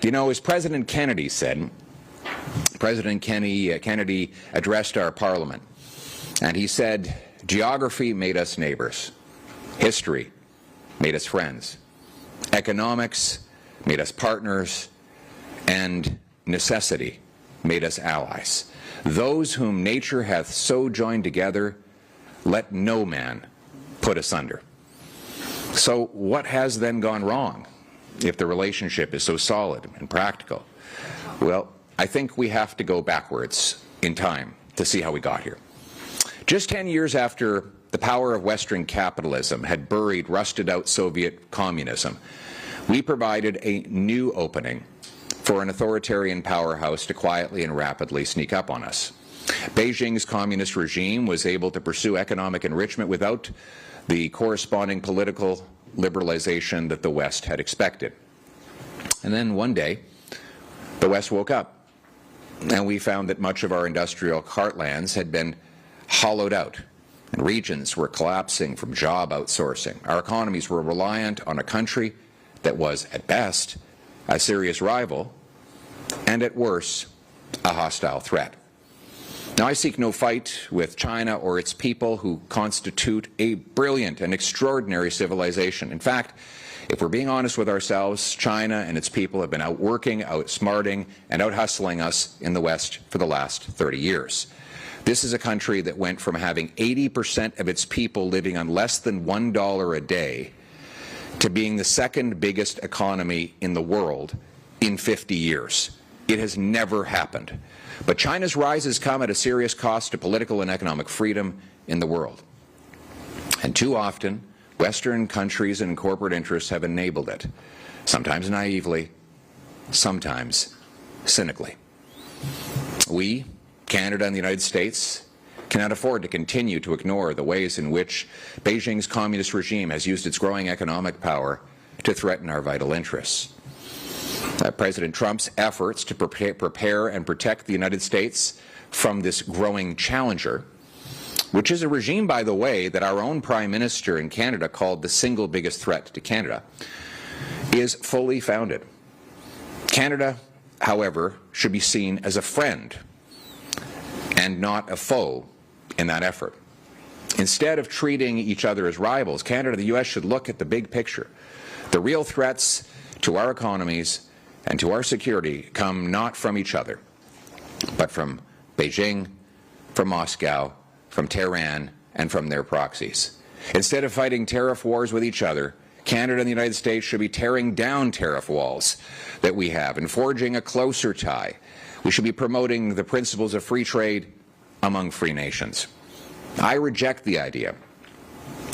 You know, as President Kennedy said, President Kennedy addressed our parliament, and he said, geography made us neighbors, history made us friends, economics made us partners, and necessity made us allies. Those whom nature hath so joined together, let no man put asunder. So what has then gone wrong if the relationship is so solid and practical? Well, I think we have to go backwards in time to see how we got here. Just 10 years after the power of Western capitalism had buried rusted-out Soviet communism, we provided a new opening for an authoritarian powerhouse to quietly and rapidly sneak up on us. Beijing's communist regime was able to pursue economic enrichment without the corresponding political liberalization that the West had expected. And then one day, the West woke up, and we found that much of our industrial heartlands had been hollowed out, and regions were collapsing from job outsourcing. Our economies were reliant on a country that was, at best, a serious rival, and at worst, a hostile threat. Now, I seek no fight with China or its people, who constitute a brilliant and extraordinary civilization. In fact, if we're being honest with ourselves, China and its people have been outworking, outsmarting, and out-hustling us in the West for the last 30 years. This is a country that went from having 80% of its people living on less than $1 a day to being the second biggest economy in the world in 50 years. It has never happened. But China's rise has come at a serious cost to political and economic freedom in the world. And too often, Western countries and corporate interests have enabled it, sometimes naively, sometimes cynically. We, Canada and the United States, cannot afford to continue to ignore the ways in which Beijing's communist regime has used its growing economic power to threaten our vital interests. President Trump's efforts to prepare and protect the United States from this growing challenger, which is a regime, by the way, that our own Prime Minister in Canada called the single biggest threat to Canada, is fully founded. Canada, however, should be seen as a friend and not a foe in that effort. Instead of treating each other as rivals, Canada and the U.S. should look at the big picture. The real threats to our economies and to our security come not from each other, but from Beijing, from Moscow, from Tehran, and from their proxies. Instead of fighting tariff wars with each other, Canada and the United States should be tearing down tariff walls that we have and forging a closer tie. We should be promoting the principles of free trade among free nations. I reject the idea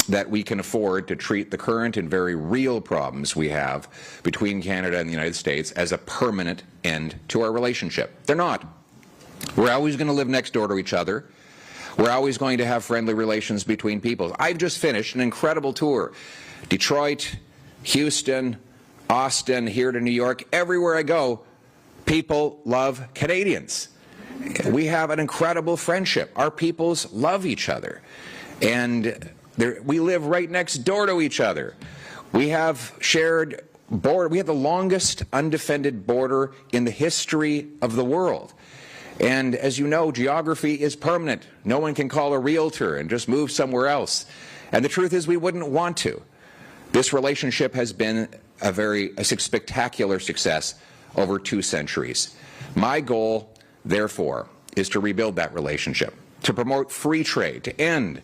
that we can afford to treat the current and very real problems we have between Canada and the United States as a permanent end to our relationship. They're not. We're always going to live next door to each other. We're always going to have friendly relations between people. I've just finished an incredible tour. Detroit, Houston, Austin, here to New York. Everywhere I go, people love Canadians. We have an incredible friendship. Our peoples love each other. And we live right next door to each other. We have shared border. We have the longest undefended border in the history of the world. And as you know, geography is permanent. No one can call a realtor and just move somewhere else. And the truth is, we wouldn't want to. This relationship has been a spectacular success over 2 centuries. My goal, therefore, is to rebuild that relationship, to promote free trade, to end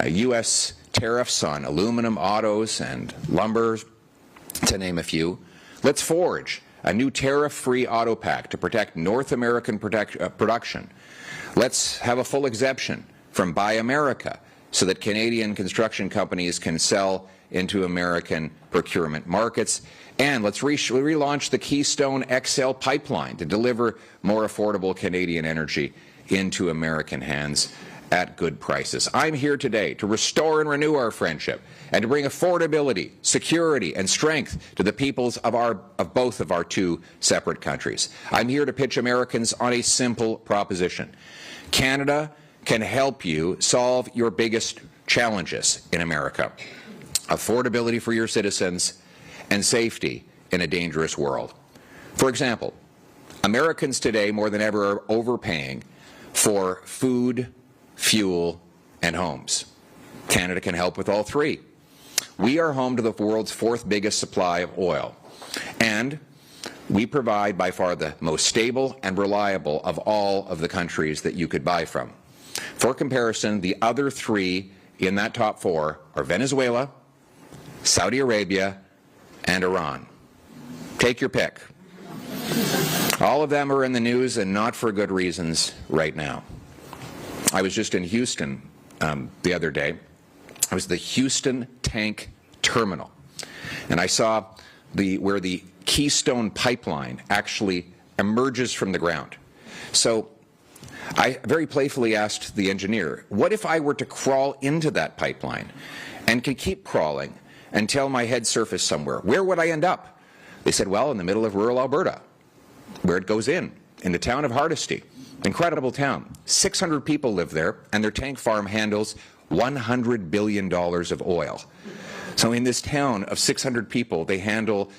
U.S. tariffs on aluminum, autos, and lumber, to name a few. Let's forge a new tariff-free auto pact to protect North American production. Let's have a full exemption from Buy America so that Canadian construction companies can sell into American procurement markets. And let's relaunch the Keystone XL pipeline to deliver more affordable Canadian energy into American hands at good prices. I'm here today to restore and renew our friendship and to bring affordability, security, and strength to the peoples of both of our 2 separate countries. I'm here to pitch Americans on a simple proposition. Canada can help you solve your biggest challenges in America: affordability for your citizens and safety in a dangerous world. For example, Americans today more than ever are overpaying for food, fuel, and homes. Canada can help with all three. We are home to the world's fourth biggest supply of oil, and we provide by far the most stable and reliable of all of the countries that you could buy from. For comparison, the other three in that top four are Venezuela, Saudi Arabia, and Iran. Take your pick. All of them are in the news, and not for good reasons right now. I was just in Houston the other day. I was at the Houston Tank Terminal, and I saw where the Keystone Pipeline actually emerges from the ground. So I very playfully asked the engineer, what if I were to crawl into that pipeline and could keep crawling until my head surfaced somewhere? Where would I end up? They said, well, in the middle of rural Alberta, where it goes in the town of Hardisty. Incredible town. 600 people live there, and their tank farm handles $100 billion of oil. So in this town of 600 people, they handle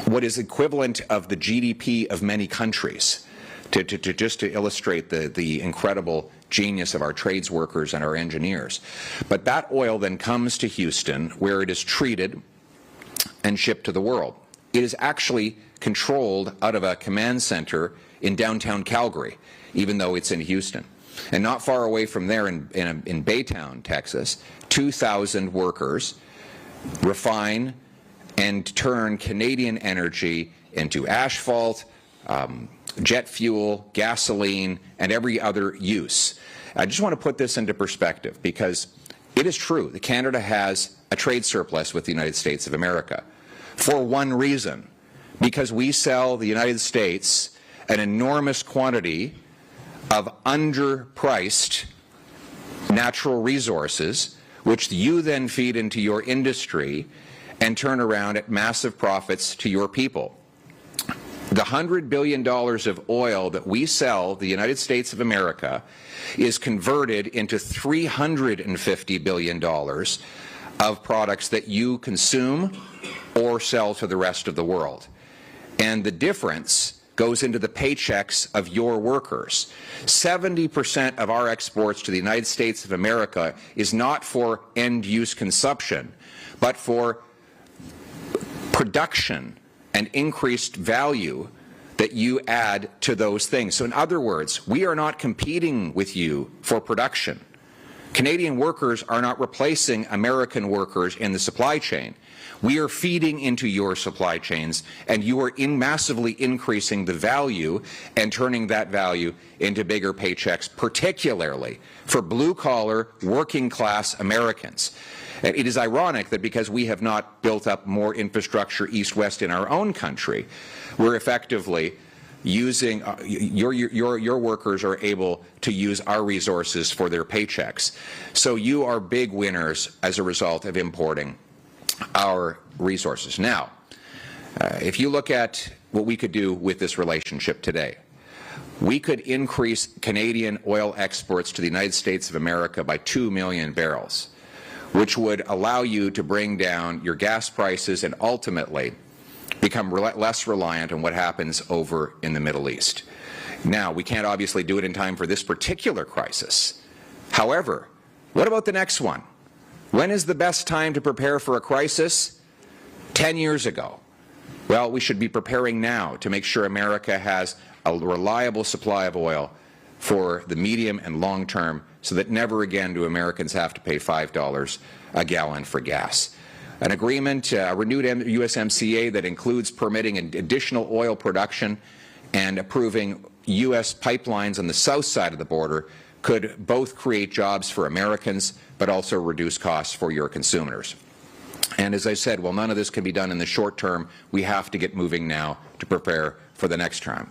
what is equivalent of the GDP of many countries, just to illustrate the incredible genius of our trades workers and our engineers. But that oil then comes to Houston, where it is treated and shipped to the world. It is actually controlled out of a command center in downtown Calgary, even though it's in Houston. And not far away from there in Baytown, Texas, 2,000 workers refine and turn Canadian energy into asphalt, jet fuel, gasoline, and every other use. I just want to put this into perspective, because it is true that Canada has a trade surplus with the United States of America for one reason, because we sell the United States an enormous quantity of underpriced natural resources, which you then feed into your industry and turn around at massive profits to your people. The $100 billion of oil that we sell the United States of America is converted into $350 billion of products that you consume or sell to the rest of the world. And the difference goes into the paychecks of your workers. 70% of our exports to the United States of America is not for end-use consumption, but for production and increased value that you add to those things. So in other words, we are not competing with you for production. Canadian workers are not replacing American workers in the supply chain. We are feeding into your supply chains, and you are massively increasing the value and turning that value into bigger paychecks, particularly for blue-collar, working-class Americans. And it is ironic that because we have not built up more infrastructure east-west in our own country, we're effectively using your workers are able to use our resources for their paychecks. So you are big winners as a result of importing our resources. Now, if you look at what we could do with this relationship today, we could increase Canadian oil exports to the United States of America by 2 million barrels, which would allow you to bring down your gas prices and ultimately become less reliant on what happens over in the Middle East. Now, we can't obviously do it in time for this particular crisis. However, what about the next one? When is the best time to prepare for a crisis? 10 years ago. Well, we should be preparing now to make sure America has a reliable supply of oil for the medium and long term, so that never again do Americans have to pay $5 a gallon for gas. An agreement, a renewed USMCA that includes permitting additional oil production and approving U.S. pipelines on the south side of the border could both create jobs for Americans but also reduce costs for your consumers. And as I said, while none of this can be done in the short term, we have to get moving now to prepare for the next term.